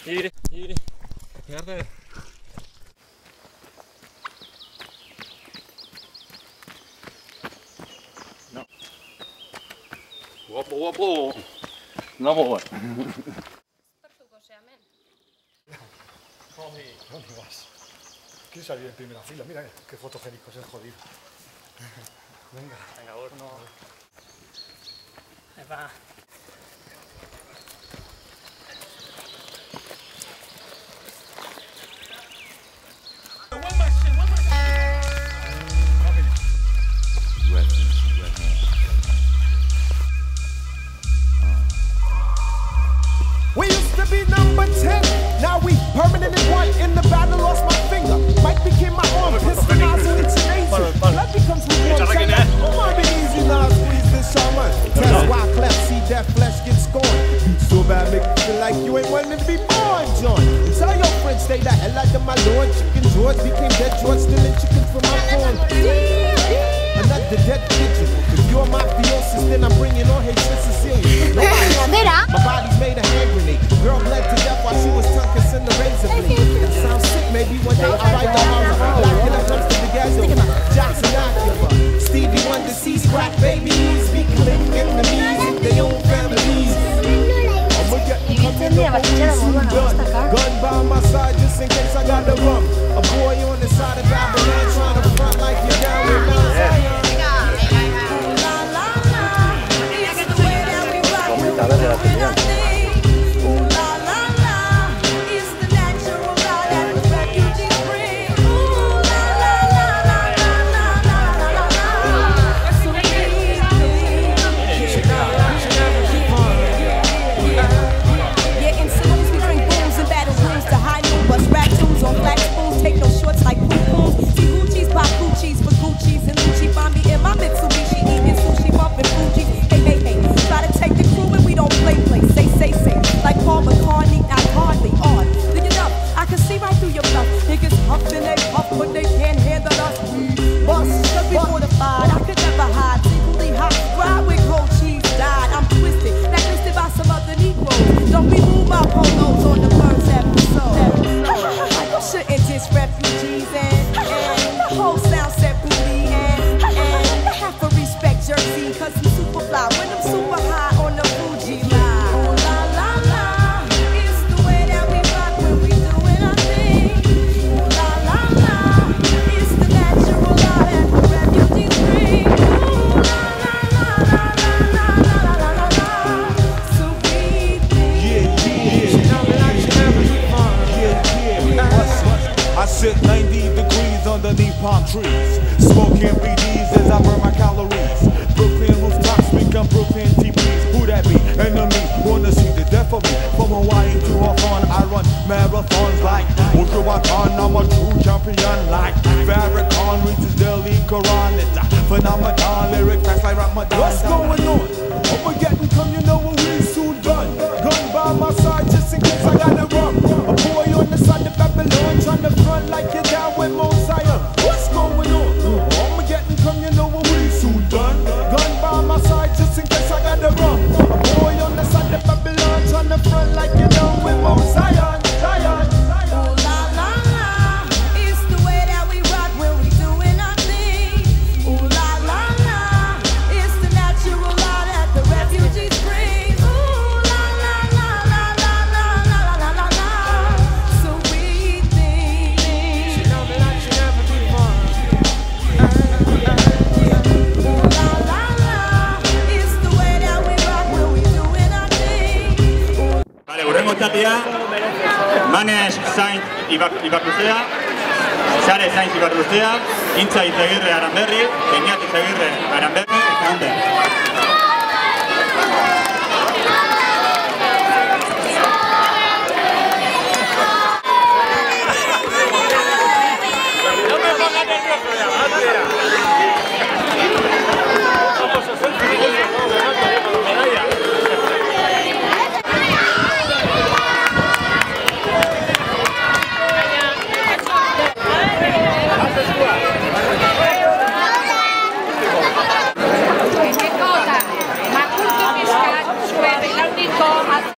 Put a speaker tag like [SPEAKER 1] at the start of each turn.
[SPEAKER 1] Igre. Fíjate. No. Guapo. No, pues bueno.
[SPEAKER 2] ¿Dónde vas? ¿Quieres salir en primera fila? Mira qué fotogénico es el jodido.
[SPEAKER 1] Venga, horno. Ahí va.
[SPEAKER 3] We used to be number 10, now we permanently one. In the battle, lost my finger. Mike became my arm, pistol nozzle into nasal. Blood becomes lukewarm. Come on, be easy now, squeeze this shaman. Test why cleft, see that flesh get scorned. Beat so bad, make you feel like you ain't wanting to be born, John. And tell your friends, stay the hell out of my lord. Chicken George became dead George, stealing chickens from my corn. Another dead pigeon. If you're mafiosis, then I'm bringing on hatred Sicilian. My body's made a hand grenade. Girl bled to death while she was tongue kissing the razor blade. That sounds sick, maybe one day I'll write the horror. Black killer comes to the ghetto. Jackson Acura. Stevie Wonder sees crack babies. Be click enemies in their own families. I'ma get coming gun by my side just in case I got the rum. A boy on the side of Babylon trying to front like you're down with Mount trees, smoking BDs as I burn my calories. Brooklyn rooftops become Brooklyn TVs. Who that be? Enemy, wanna see the death of me. From Hawaii to Hawthorne, I run marathons like Ultrawaton. I'm a true champion like Farrakhan reads his daily Quran. It's a phenomenon, lyric facts like Ramadan. What's going on? I'ma get and come, you know what we soon done. Gun by my side just in case I gotta run. A boy on the side of Babylon trying to front like you're down with Mosiah. What's going on? I'ma get and come, you know what we soon done. Gun by my side just in case I gotta run. A boy on the side of Babylon trying to front like you're down with Mosiah.
[SPEAKER 4] Manes Sainz Ibarruzea, Sare Sainz Ibarruzea, Intza Izagirre Aranberri, Peñat Izagirre Aranberri, eta Ander.